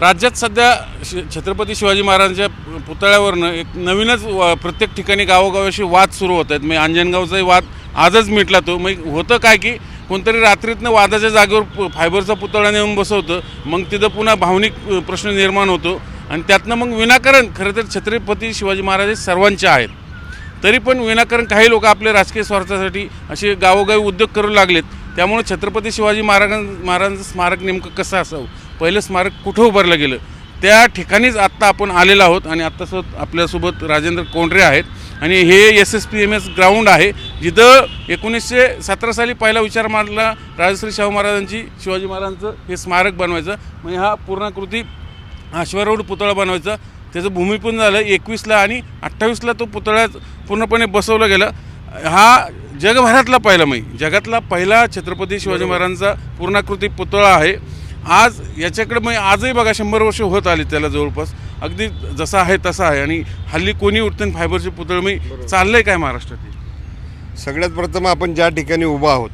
राज्यात सध्या छत्रपती शिवाजी महाराजांच्या पुतळ्यावरनं एक नवीनच प्रत्येक ठिकाणी गावोगावाशी वाद सुरू होत आहेत. म्हणजे अंजनगावचाही वाद आजच मिटला. तो मग होतं काय की कोणतरी रात्रीतनं वादाच्या जागेवर फायबरचा पुतळा नेऊन बसवतं, मग तिथं पुन्हा भावनिक प्रश्न निर्माण होतो आणि त्यातनं मग विनाकारण खरं तर छत्रपती शिवाजी महाराज सर्वांचे आहेत. तरी पण विनाकारण काही लोक आपल्या राजकीय स्वार्थासाठी असे गावोगावी उद्योग करू लागलेत. त्यामुळे छत्रपती शिवाजी महाराजांचं स्मारक नेमकं कसं असावं, पहिलं स्मारक कुठं उभारलं गेलं त्या ठिकाणीच आत्ता आपण आलेलो आहोत. आणि आत्तासोबत आपल्यासोबत राजेंद्र कोंढरे आहेत. आणि हे SSPMS ग्राउंड आहे जिथं 1917 साली पहिला विचार मांडला राजश्री शाहू महाराजांची शिवाजी महाराजांचं हे स्मारक बनवायचं. म्हणजे हा पूर्णाकृती अश्वारूढ पुतळा बनवायचा. त्याचं भूमिपूजन झालं 21ला आणि 28ला तो पुतळा पूर्णपणे बसवला गेला. हा जगभरातला पहिला जगातला पहिला छत्रपती शिवाजी महाराजांचा पूर्णाकृती पुतळा आहे. आज याच्याकडे आजही बघा 100 वर्ष होत आली त्याला जवळपास. अगदी जसा आहे तसा आहे. आणि हल्ली कोणी उठते फायबरचे पुतळे चाललंय काय महाराष्ट्रात? सगळ्यात प्रथम आपण ज्या ठिकाणी उभा आहोत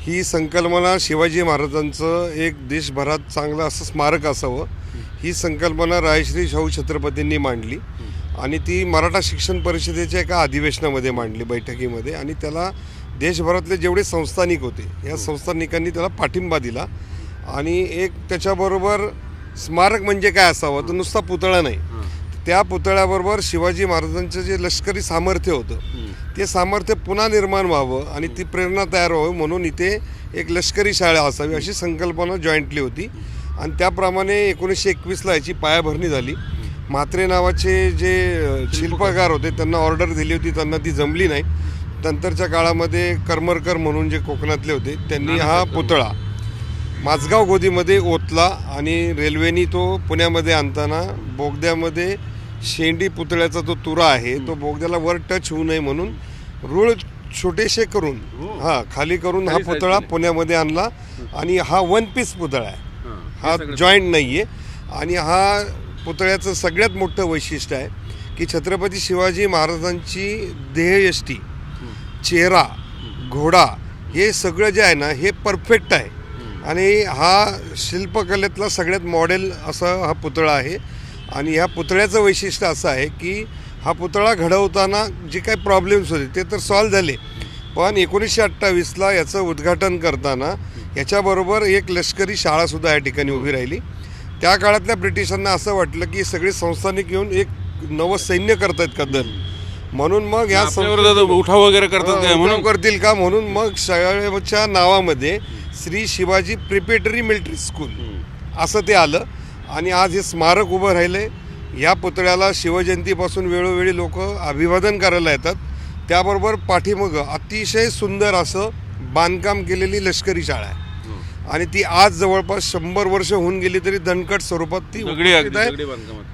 ही संकल्पना शिवाजी महाराजांचं एक देशभरात चांगलं असं स्मारक असावं ही संकल्पना राजश्री शाहू छत्रपतींनी मांडली. आणि ती मराठा शिक्षण परिषदेच्या एका अधिवेशनामध्ये मांडली, बैठकीमध्ये. आणि त्याला देशभरातले जेवढे संस्थानिक होते या संस्थानिकांनी त्याला पाठिंबा दिला. आणि एक त्याच्याबरोबर स्मारक म्हणजे काय असावं तर नुसता पुतळा नाही, त्या पुतळ्याबरोबर शिवाजी महाराजांचं जे लष्करी सामर्थ्य होतं ते सामर्थ्य पुन्हा निर्माण व्हावं आणि ती प्रेरणा तयार व्हावी म्हणून इथे एक लष्करी शाळा असावी अशी संकल्पना जॉईंटली होती. आणि त्याप्रमाणे 1921ला याची पायाभरणी झाली. म्हात्रे नावाचे जे शिल्पकार होते त्यांना ऑर्डर दिली होती, त्यांना ती जमली नाही. नंतरच्या काळामध्ये करमरकर म्हणून जे कोकणातले होते त्यांनी हा पुतळा माझगाव गोदीमध्ये ओतला. आणि रेल्वेनी तो पुण्यामध्ये आणताना बोगद्यामध्ये शेंडी पुतळ्याचा जो तुरा आहे तो बोगद्याला वर टच होऊ नये म्हणून रूळ छोटेसे करून खाली करून हा पुतळा पुण्यामध्ये आणला. आणि हा 1 पीस पुतळा आहे, हा जॉईंट नाही आहे. आणि हा पुतळ्याचं सगळ्यात मोठं वैशिष्ट्य आहे की छत्रपती शिवाजी महाराजांची देहयष्टी, चेहरा, घोडा हे सगळं जे आहे ना हे परफेक्ट आहे. आणि हा शिल्पकलेतला सगळ्यात मॉडेल असा हा पुतळा आहे. आणि ह्या पुतळ्याचं वैशिष्ट्य असं आहे की हा पुतळा घडवताना जे काही प्रॉब्लेम्स होते ते तर सॉल्व्ह झाले, पण 1928ला याचं उद्घाटन करताना याच्याबरोबर एक लष्करी शाळासुद्धा या ठिकाणी उभी राहिली. त्या काळातल्या ब्रिटिशांना असं वाटलं की सगळे संस्थानिक येऊन एक नवं सैन्य करतायत का दल, म्हणून मग या उठाव वगैरे करतात म्हणून करतील का म्हणून मग शाळेच्या नावामध्ये Shri Shivaji preparatory military school असं ते आलं. आणि आज हे स्मारक उभं राहिलं. या पुतळ्याला शिवजयंतीपासून वेळोवेळी लोक अभिवादन करायला येतात. त्याबरोबर पाठीमागं अतिशय सुंदर असं बांधकाम केलेली लष्करी शाळा आहे. आणि ती आज जवळपास 100 वर्ष होऊन गेली तरी दणकट स्वरूपात ती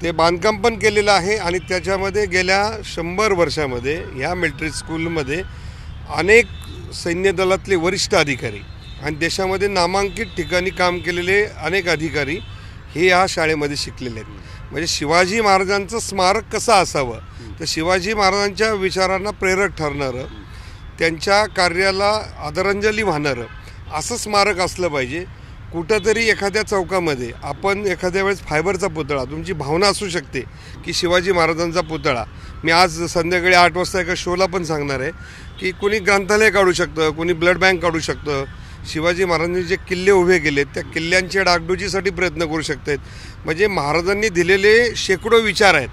ते बांधकाम पण केलेलं आहे. आणि त्याच्यामध्ये गेल्या 100 वर्षामध्ये ह्या मिलिटरी स्कूलमध्ये अनेक सैन्य दलातले वरिष्ठ अधिकारी आणि देशामध्ये नामांकित ठिकाणी काम केलेले अनेक अधिकारी हे या शाळेमध्ये शिकलेले आहेत. म्हणजे शिवाजी महाराजांचं स्मारक कसं असावं तर शिवाजी महाराजांच्या विचारांना प्रेरक ठरणारं, त्यांच्या कार्याला आदरांजली वाहणारं असं स्मारक असलं पाहिजे. कुठंतरी एखाद्या चौकामध्ये आपण एखाद्या वेळेस फायबरचा पुतळा, तुमची भावना असू शकते की शिवाजी महाराजांचा पुतळा, मी आज संध्याकाळी 8 वाजता एका शोला पण सांगणार आहे की कोणी ग्रंथालय काढू शकतं, कोणी ब्लड बँक काढू शकतं. शिवाजी महाराजांनी जे किल्ले उभे केलेत त्या किल्ल्यांच्या डागडुजीसाठी प्रयत्न करू शकतात. म्हणजे महाराजांनी दिलेले शेकडो विचार आहेत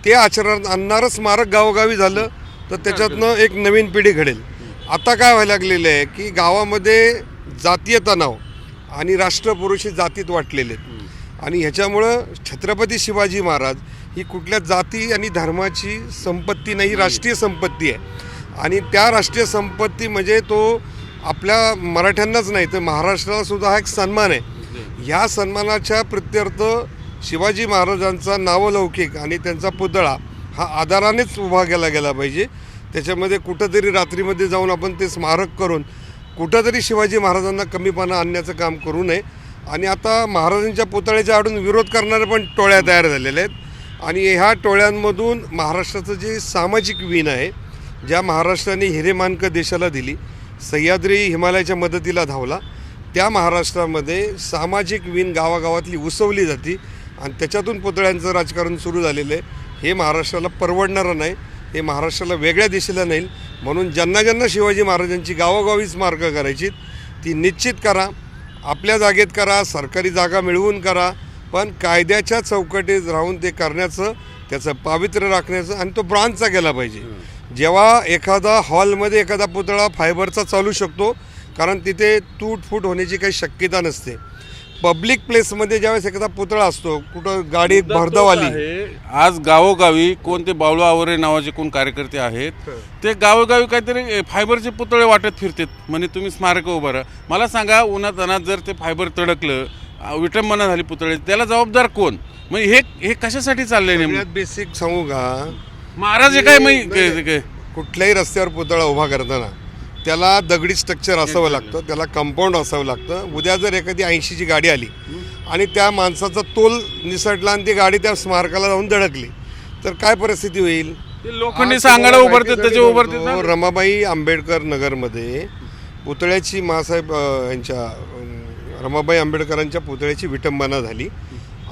ते आचरणात आणणारं स्मारक गावोगावी झालं तर त्याच्यातनं एक नवीन पिढी घडेल. आता काय व्हायला लागलेलं आहे की गावामध्ये जातीय तणाव आणि राष्ट्रपुरुषी जातीत वाटलेले आहेत. आणि ह्याच्यामुळं छत्रपती शिवाजी महाराज ही कुठल्या जाती आणि धर्माची संपत्ती नाही, राष्ट्रीय संपत्ती आहे. आणि त्या राष्ट्रीय संपत्ती म्हणजे तो आपल्या मराठ्यांनाच नाही तर महाराष्ट्राला सुद्धा हा एक सन्मान आहे. ह्या सन्मानाच्या प्रित्यर्थ शिवाजी महाराजांचा नावलौकिक आणि त्यांचा पुतळा हा आदरानेच उभा केला गेला पाहिजे. त्याच्यामध्ये कुठंतरी रात्रीमध्ये जाऊन आपण ते स्मारक करून कुठंतरी शिवाजी महाराजांना कमीपणा आणण्याचं काम करू नये. आणि आता महाराजांच्या पुतळ्याच्या आडून विरोध करणारे पण टोळ्या तयार झालेल्या आहेत. आणि ह्या टोळ्यांमधून महाराष्ट्राचं जे सामाजिक विण आहे, ज्या महाराष्ट्राने हिरेमानकं देशाला दिली, सह्याद्री हिमालयाच्या मदतीला धावला, त्या महाराष्ट्रामध्ये सामाजिक विण गावागावातली उसवली जाते. आणि त्याच्यातून पुतळ्यांचं राजकारण सुरू झालेलं आहे. हे महाराष्ट्राला परवडणारं नाही, हे महाराष्ट्राला वेगळ्या दिशेला नेईल. म्हणून ज्यांना ज्यांना शिवाजी महाराजांची गावोगावी स्मारकं करायची ती निश्चित करा, आपल्या जागेत करा, सरकारी जागा मिळवून करा, पण कायद्याच्या चौकटीत राहून ते करण्याचं, त्याचं पावित्र्य राखण्याचं. आणि तो ब्रॉन्झचा केला पाहिजे. जेव्हा एखादा हॉलमध्ये एखादा पुतळा फायबरचा चालू शकतो, कारण तिथे तूटफूट होण्याची काही शक्यता नसते. पब्लिक प्लेसमध्ये ज्यावेळेस एखादा पुतळा असतो, कुठं गाडी भरधाव आली, आज गावोगावी कोणते बावळू आवरे नावाचे कोण कार्यकर्ते आहेत, ते गावोगावी काहीतरी फायबरचे पुतळे वाटत फिरतात म्हणे तुम्ही स्मारक उभं राहा. मला सांगा, उन्हात अनात जर ते फायबर तडकलं, विटंबना झाली पुतळे, त्याला जबाबदार कोण? म्हणजे हे कशासाठी चाललंय? सगळ्यात बेसिक सांगू का, महाराज हे काय कुठल्याही रस्त्यावर पुतळा उभा करताना त्याला दगडी स्ट्रक्चर असावं लागतं, त्याला कंपाऊंड असावं लागतं. उद्या जर एखादी 80ची गाडी आली आणि त्या माणसाचा तोल निसटला आणि ती गाडी त्या स्मारकाला जाऊन धडकली तर काय परिस्थिती होईल? लोखंडी सांगाडा उभारतात, त्याचे उभारतात. रमाबाई आंबेडकर नगरमध्ये पुतळ्याची मासाहेब यांच्या रमाबाई आंबेडकरांच्या पुतळ्याची विटंबना झाली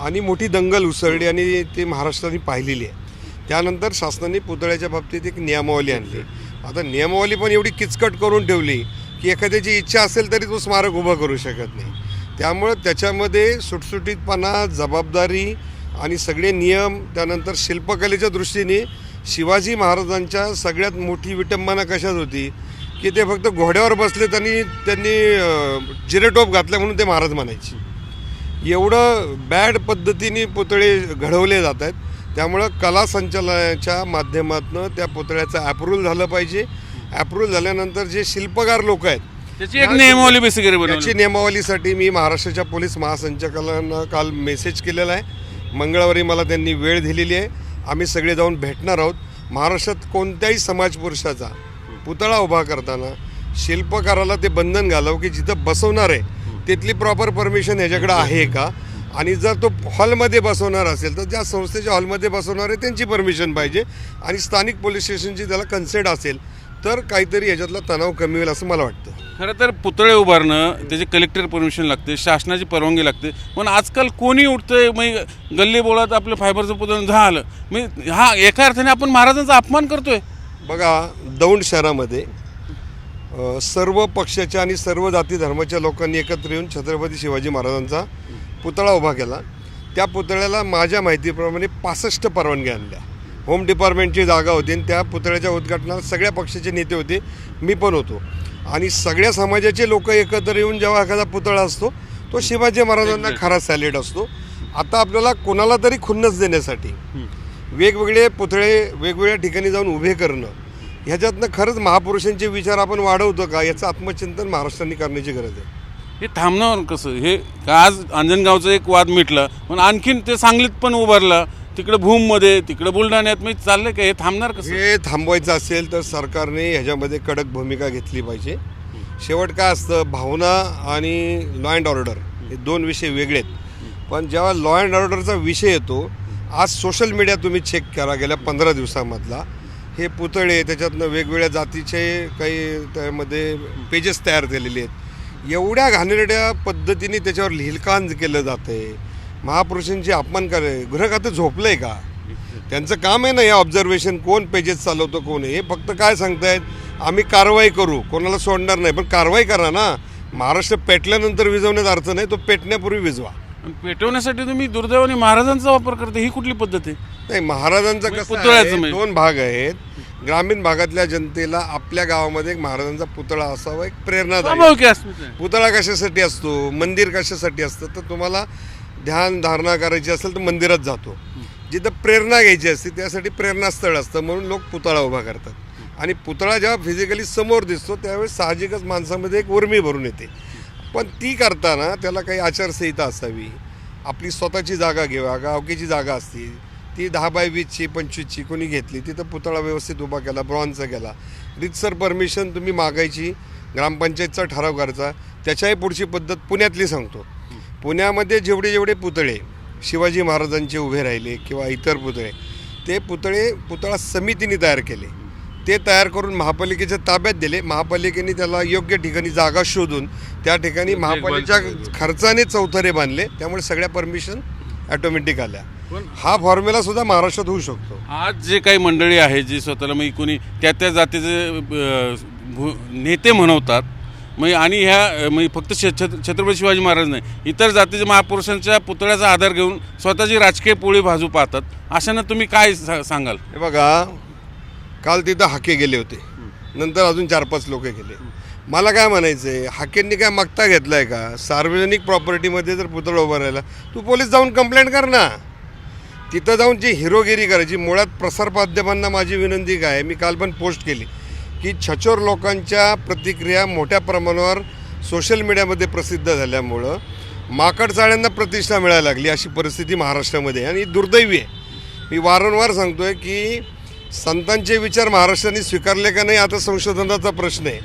आणि मोठी दंगल उसळली आणि ती महाराष्ट्राने पाहिलेली आहे. त्यानंतर शासनाने पुतळ्याच्या बाबतीत एक नियमावली आणली. आता नियमावली पण एवढी किचकट करून ठेवली की एखाद्याची इच्छा असेल तरी तो स्मारक उभं करू शकत नाही. त्यामुळं त्याच्यामध्ये सुटसुटीतपणा, जबाबदारी आणि सगळे नियम, त्यानंतर शिल्पकलेच्या दृष्टीने शिवाजी महाराजांच्या सगळ्यात मोठी विटंबना कशात होती की ते फक्त घोड्यावर बसलेत आणि त्यांनी जिरेटोप घातल्या म्हणून ते महाराज म्हणायचे. एवढं बॅड पद्धतीने पुतळे घडवले जात आहेत. त्यामुळं कला संचालनाच्या माध्यमातून त्या पुतळ्याचं अप्रूव्हल झालं पाहिजे. अप्रूव्हल झाल्यानंतर जे शिल्पकार लोक आहेत त्याची एक नियमावली बेसिकली त्याची नियमावलीसाठी मी महाराष्ट्राच्या पोलीस महासंचालकांना काल मेसेज केलेला आहे. मंगळवारी मला त्यांनी वेळ दिलेली आहे. आम्ही सगळे जाऊन भेटणार आहोत. महाराष्ट्रात कोणत्याही समाजपुरुषाचा पुतळा उभा करताना शिल्पकाराला ते बंधन घालावं की जिथं बसवणार आहे तिथली प्रॉपर परमिशन ह्याच्याकडे आहे का, आणि जर तो हॉलमध्ये बसवणार असेल तर ज्या संस्थेच्या हॉलमध्ये बसवणार आहे त्यांची परमिशन पाहिजे आणि स्थानिक पोलीस स्टेशनची त्याला कन्सेंट असेल तर काहीतरी याच्यातला तणाव कमी होईल असं मला वाटतं. खरं तर पुतळे उभारणं त्याचे कलेक्टर परमिशन लागते, शासनाची परवानगी लागते. पण आजकाल कोणी उठतंय मग गल्ली बोळात आपलं फायबरचं पुतळं झालं, मग हा एका अर्थाने आपण महाराजांचा अपमान करतोय. बघा, दौंड शहरामध्ये सर्व पक्षाच्या आणि सर्व जाती धर्माच्या लोकांनी एकत्र येऊन छत्रपती शिवाजी महाराजांचा पुतळा उभा केला. त्या पुतळ्याला माझ्या माहितीप्रमाणे 65 परवानग्या आणल्या. होम डिपार्टमेंटची जागा होती आणि त्या पुतळ्याच्या उद्घाटनाला सगळ्या पक्षाचे नेते होते, मी पण होतो. आणि सगळ्या समाजाचे लोक एकत्र येऊन जेव्हा एखादा पुतळा असतो तो शिवाजी महाराजांना खरा सॅल्यूट असतो. आता आपल्याला कोणाला तरी खुन्नस देण्यासाठी वेगवेगळे पुतळे वेगवेगळ्या ठिकाणी जाऊन उभे करणं, ह्याच्यातनं खरंच महापुरुषांचे विचार आपण वाढवतो का, याचं आत्मचिंतन महाराष्ट्राने करण्याची गरज आहे. हे थांबणार कसं? हे आज अंजनगावचा एक वाद मिटला, पण आणखीन ते सांगलीत पण उभारला, तिकडे भूममध्ये, तिकडे बुलढाण्यात, मी चाललंय का? हे थांबणार कसं? हे थांबवायचं असेल तर सरकारने ह्याच्यामध्ये कडक भूमिका घेतली पाहिजे. शेवट काय असतं, भावना आणि लॉ अँड ऑर्डर हे दोन विषय वेगळे आहेत. पण जेव्हा लॉ अँड ऑर्डरचा विषय येतो, आज सोशल मीडिया तुम्ही चेक करा, गेल्या 15 दिवसामधला हे पुतळे, त्याच्यातनं वेगवेगळ्या जातीचे काही त्यामध्ये पेजेस तयार केलेले आहेत. एवढ्या घाणेरड्या पद्धतीने त्याच्यावर लिहिलकान केलं जातं आहे. महापुरुषांचे अपमान करे. गृह खातं झोपलं आहे का? त्यांचं काम आहे ना हे ऑब्झर्वेशन, कोण पेजेस चालवतो कोण आहे. हे फक्त काय सांगतायत, आम्ही कारवाई करू, कोणाला सोडणार नाही, पण कारवाई करा ना. महाराष्ट्र पेटल्यानंतर विझवण्यात अर्थ नाही, तो पेटण्यापूर्वी विझवा. पेटवण्यासाठी तुम्ही दुर्दैवाने महाराजांचा वापर करते, ही कुठली पद्धत आहे? नाही, महाराजांचा कसं आहे, दोन भाग आहेत. ग्रामीण भागातल्या जनतेला आपल्या गावामध्ये एक महाराजांचा पुतळा असावा, एक प्रेरणादायी. पुतळा कशासाठी असतो, मंदिर कशासाठी असतं, तर तुम्हाला ध्यान धारणा करायची असेल तर मंदिरात जातो. जिथं प्रेरणा घ्यायची असते त्यासाठी प्रेरणास्थळ असतं, म्हणून लोक पुतळा उभा करतात. आणि पुतळा जेव्हा फिजिकली समोर दिसतो त्यावेळेस साहजिकच माणसामध्ये एक उर्मी भरून येते. पण ती करताना त्याला काही आचारसंहिता असावी. आपली स्वतःची जागा घेवा, गावकीची जागा असते ती 10x20ची 25ची कोणी घेतली, तिथं पुतळा व्यवस्थित उभा केला, ब्रॉन्झचा केला, रितसर परमिशन तुम्ही मागायची, ग्रामपंचायतचा ठराव करायचा. त्याच्याही पुढची पद्धत पुण्यातली सांगतो. पुण्यामध्ये जेवढे पुतळे शिवाजी महाराजांचे उभे राहिले किंवा इतर पुतळे, ते पुतळा समितीने तयार केले. ते तयार करून महापालिकेच्या ताब्यात दिले. महापालिकेने त्याला योग्य ठिकाणी जागा शोधून त्या ठिकाणी महापालिकेच्या खर्चाने चौथरे बांधले. त्यामुळे सगळ्या परमिशन ॲटोमॅटिक आल्या. हा फॉर्म्युला सुद्धा महाराष्ट्रात होऊ शकतो. आज जे काही मंडळी आहे जी स्वतःला मग कोणी त्या जातीचे नेते म्हणवतात मग आणि ह्या मग फक्त छत्रपती शिवाजी महाराज नाही इतर जातीच्या महापुरुषांच्या पुतळ्याचा आधार घेऊन स्वतःची राजकीय पोळी भाजू पाहतात. अशानं तुम्ही काय सांगाल? हे बघा, काल तिथं हाके गेले होते, नंतर अजून 4-5 लोक गेले. मला काय म्हणायचं आहे, हाकेंनी काय मागता घेतला आहे का? सार्वजनिक प्रॉपर्टीमध्ये जर पुतळा उभा राहिला तू पोलीस जाऊन कंप्लेंट कर ना. तिथं जाऊन जी हिरोगिरी करायची. मुळात प्रसारमाध्यमांना माझी विनंती काय आहे, मी काल पण पोस्ट केली की छचोर लोकांच्या प्रतिक्रिया मोठ्या प्रमाणावर सोशल मीडियामध्ये प्रसिद्ध झाल्यामुळं माकडचाळ्यांना प्रतिष्ठा मिळायला लागली अशी परिस्थिती महाराष्ट्रामध्ये आणि दुर्दैवी आहे. मी वारंवार सांगतो आहे की संतांचे विचार महाराष्ट्राने स्वीकारले का नाही आता संशोधनाचा प्रश्न आहे,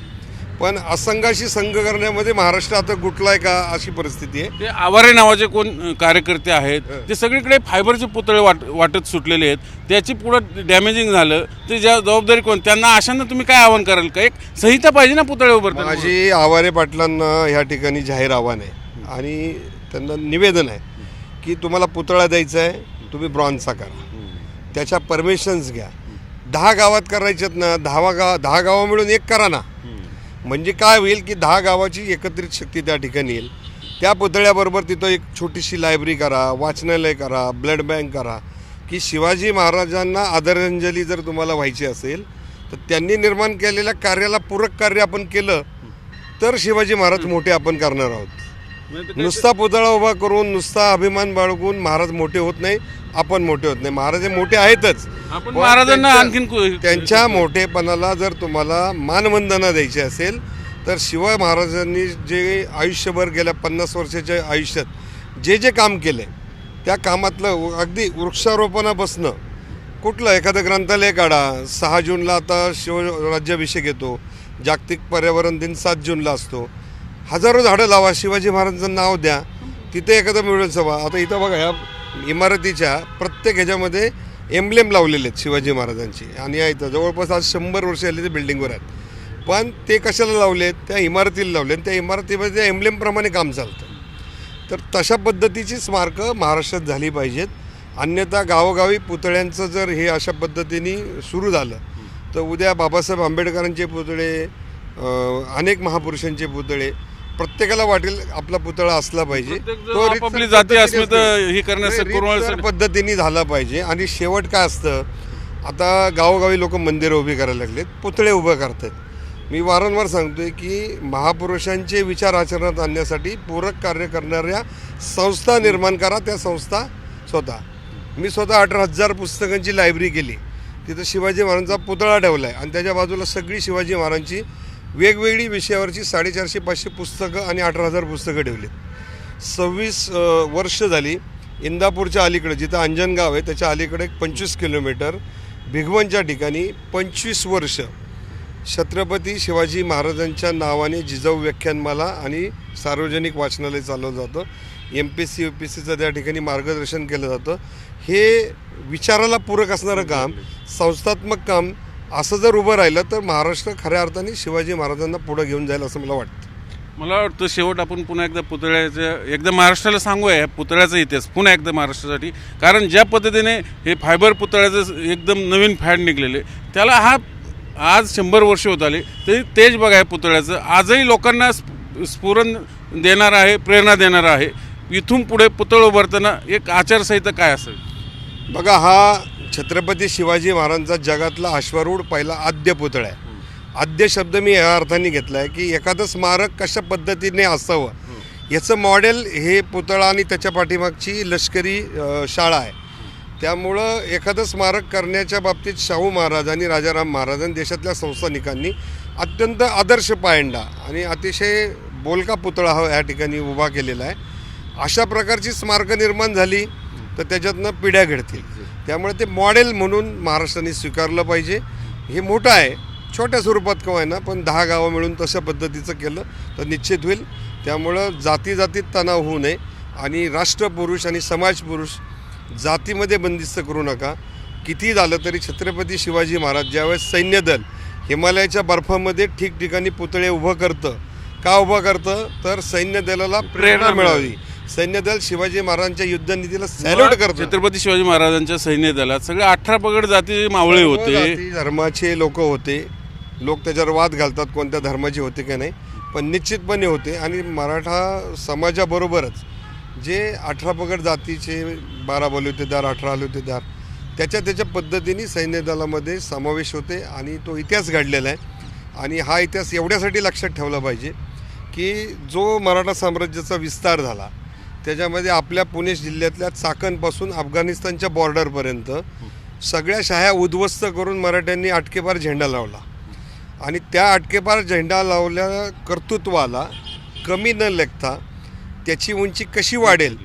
पण असंघाशी संघ करण्यामध्ये महाराष्ट्र आता गुंतलाय का अशी परिस्थिती आहे. ते आवारे नावाचे कोण कार्यकर्ते आहेत ते सगळीकडे फायबरचे पुतळे वाटत सुटलेले आहेत. त्याची पुढं डॅमेजिंग झालं ते जबाबदारी कोण? त्यांना अशांना तुम्ही काय आवाहन कराल का? एक संहिता पाहिजे ना पुतळे उभारताना. माझी आवारे पाटलांना ह्या ठिकाणी जाहीर आव्हान आहे आणि त्यांना निवेदन आहे की तुम्हाला पुतळा द्यायचा आहे, तुम्ही ब्रॉन्झचा करा, त्याच्या परमिशन्स घ्या. 10 गावात करायच्यात ना, 10 गावं मिळून एक करा ना. म्हणजे काय होईल की 10 गावाची एकत्रित शक्ती त्या ठिकाणी येईल. त्या पुतळ्याबरोबर तिथं एक छोटीशी लायब्ररी करा, वाचनालय करा, ब्लड बँक करा, की शिवाजी महाराजांना आदरांजली जर तुम्हाला व्हायची असेल तर त्यांनी निर्माण केलेल्या कार्याला पूरक कार्य आपण केलं तर शिवाजी महाराज मोठे आपण करणार आहोत. नुसता पुतळा उभा करून नुसता अभिमान बाळगून महाराज मोठे होत नाही, आपण मोठे होत नाही. महाराज हे मोठे आहेतच, आपण महाराजांना आणखीन त्यांच्या मोठेपणाला जर तुम्हाला मानवंदना द्यायची असेल तर शिवाय महाराजांनी जे आयुष्यभर गेल्या 50 वर्षाच्या आयुष्यात जे जे काम केले त्या कामातलं अगदी वृक्षारोपणापासनं कुठलं एखादं ग्रंथालय काढा. 6 जूनला आता शिवराज्याभिषेक येतो, जागतिक पर्यावरण दिन 7 जूनला असतो. हजारो झाडं लावा, शिवाजी महाराजांचं नाव द्या, तिथे एखादं मिळून सभा. आता इथं बघा, ह्या इमारतीच्या प्रत्येक ह्याच्यामध्ये एम्ब्लेम लावलेले आहेत शिवाजी महाराजांची आणि या इथं जवळपास आज 100 वर्ष आले ते बिल्डिंगवर आहेत. पण ते कशाला लावलेत? त्या इमारतीला लावले आणि त्या इमारतीमध्ये त्या एम्ब्लेमप्रमाणे काम चालतं. तर तशा पद्धतीची स्मारकं महाराष्ट्रात झाली पाहिजेत. अन्यथा गावोगावी पुतळ्यांचं जर हे अशा पद्धतीने सुरू झालं तर उद्या बाबासाहेब आंबेडकरांचे पुतळे, अनेक महापुरुषांचे पुतळे, प्रत्येकाला वाटेल आपला पुतळा असला पाहिजे. तो आपली जाती अस्मिता ही करण्यासाठी पद्धतीने झाला पाहिजे. आणि शेवट काय असतं, आता गावोगावी लोक मंदिरं उभी करायला लागलेत, पुतळे उभं करतात. मी वारंवार सांगतोय की महापुरुषांचे विचार आचरणात आणण्यासाठी पूरक कार्य करणाऱ्या संस्था निर्माण करा. त्या संस्था मी स्वतः 18,000 पुस्तकांची लायब्ररी केली. तिथं शिवाजी महाराजांचा पुतळा ठेवला आहे आणि त्याच्या बाजूला सगळी शिवाजी महाराजांची वेगवेगळी विषयावरची 450-500 पुस्तकं आणि 18,000 पुस्तकं ठेवलीत. 26 वर्ष झाली. इंदापूरच्या अलीकडे जिथं अंजनगाव आहे त्याच्या अलीकडे 25 किलोमीटर भिगवणच्या ठिकाणी 25 वर्ष छत्रपती शिवाजी महाराजांच्या नावाने जिजाऊ व्याख्यानमाला आणि सार्वजनिक वाचनालय चालवलं जातं. MPSC UPSCचं त्या ठिकाणी मार्गदर्शन केलं जातं. हे विचाराला पूरक असणारं काम, संस्थात्मक काम असं जर उभं राहिलं तर महाराष्ट्र खऱ्या अर्थाने शिवाजी महाराजांना पुढं घेऊन जाईल असं मला वाटतं. मला वाटतं शेवट आपण पुन्हा एकदा पुतळ्याचं एकदा महाराष्ट्राला सांगूया ह्या पुतळ्याचा इतिहास पुन्हा एकदा महाराष्ट्रासाठी. कारण ज्या पद्धतीने हे फायबर पुतळ्याचं एकदम नवीन फॅड निघलेले त्याला हा आज 100 वर्ष होत आले तरी तेज बघा आहे पुतळ्याचं आजही लोकांना स्फुरण देणार आहे, प्रेरणा देणार आहे. इथून पुढे पुतळा उभारताना एक आचारसंहिता काय असेल? बघा, हा छत्रपती शिवाजी महाराजांचा जगातला अश्वारूढ पहिला आद्य पुतळा आहे. आद्य शब्द मी या अर्थाने घेतला आहे की एखादं स्मारक कशा पद्धतीने असावं याचं मॉडेल हे पुतळा आणि त्याच्या पाठीमागची लष्करी शाळा आहे. त्यामुळं एखादं स्मारक करण्याच्या बाबतीत शाहू महाराज आणि राजाराम महाराजांनी देशातल्या संस्थानिकांनी अत्यंत आदर्श पायंडा आणि अतिशय बोलका पुतळा हा या ठिकाणी उभा केलेला आहे. अशा प्रकारची स्मारकं निर्माण झाली तर त्याच्यातनं पिढ्या घडतील. त्यामुळे ते मॉडेल म्हणून महाराष्ट्राने स्वीकारलं पाहिजे. हे मोठं आहे, छोट्या स्वरूपात का ना, पण 10 गावं मिळून तशा पद्धतीचं केलं तर निश्चित होईल. त्यामुळं जातीत तणाव होऊ नये आणि राष्ट्रपुरुष आणि समाजपुरुष जातीमध्ये बंदिस्त करू नका. किती झालं तरी छत्रपती शिवाजी महाराज ज्यावेळेस सैन्यदल हिमालयाच्या बर्फामध्ये ठिकठिकाणी पुतळे उभं करतं, का उभं करतं तर सैन्य दलाला प्रेरणा मिळावी, सैन्यदल शिवाजी महाराजांच्या युद्धनीतीला सॅल्यूट करतं. छत्रपती शिवाजी महाराजांच्या सैन्य दलात सगळे 18 पगड जातीचे मावळे होते. जाती धर्माचे लोक होते. लोक त्याच्यावर वाद घालतात कोणत्या धर्माचे होते की नाही, पण निश्चितपणे होते. आणि मराठा समाजाबरोबरच जे 18 पगड जातीचे 12 बलुतेदार 18 बलुतेदार त्याच्या पद्धतीने सैन्य दलामध्ये समावेश होते. आणि तो इतिहास घडलेला आहे. आणि हा इतिहास एवढ्यासाठी लक्षात ठेवला पाहिजे की जो मराठा साम्राज्याचा विस्तार झाला त्याच्यामध्ये आपल्या पुणे जिल्ह्यातल्या चाकणपासून अफगाणिस्तानच्या बॉर्डरपर्यंत सगळ्या शाह्या उद्ध्वस्त करून मराठ्यांनी अटकेपार झेंडा लावला. आणि त्या अटकेपार झेंडा लावल्या कर्तृत्वाला कमी न लेखता त्याची उंची कशी वाढेल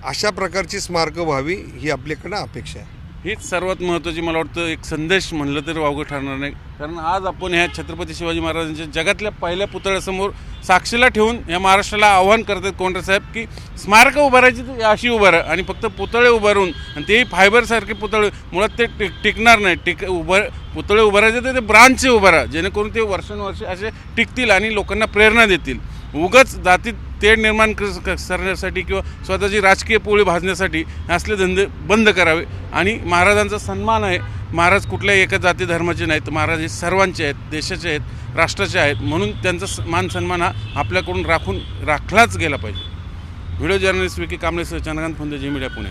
अशा प्रकारची स्मारकं व्हावी ही आपल्याकडं अपेक्षा आहे. हीच सर्वात महत्त्वाची मला वाटतं एक संदेश म्हणलं तरी वावगं ठरणार नाही. कारण आज आपण ह्या छत्रपती शिवाजी महाराजांच्या जगातल्या पहिल्या पुतळ्यासमोर साक्षीला ठेवून या महाराष्ट्राला आव्हान करतात कोंढरे साहेब की स्मारकं उभारायची तर अशी उभारा आणि फक्त पुतळे उभारून आणि तेही फायबरसारखे पुतळे मुळात ते टिकणार नाही. पुतळे उभारायचे तर ते ब्रांचचे उभारा जेणेकरून ते वर्षानुवर्षे असे टिकतील आणि लोकांना प्रेरणा देतील. उगाच जातीत तेढ निर्माण करण्यासाठी किंवा स्वतःची राजकीय पोळी भाजण्यासाठी असले धंदे बंद करावे. आणि महाराजांचा सन्मान आहे. महाराज कुठल्याही एका जाती धर्माचे नाहीत, तर महाराज हे सर्वांचे आहेत, देशाचे आहेत, राष्ट्राचे आहेत. म्हणून त्यांचा मान सन्मान हा आपल्याकडून राखलाच गेला पाहिजे. व्हिडिओ जर्नलिस्ट विकी कांबळेसह चंद्रकांत फुंदे, झी मीडिया, पुणे.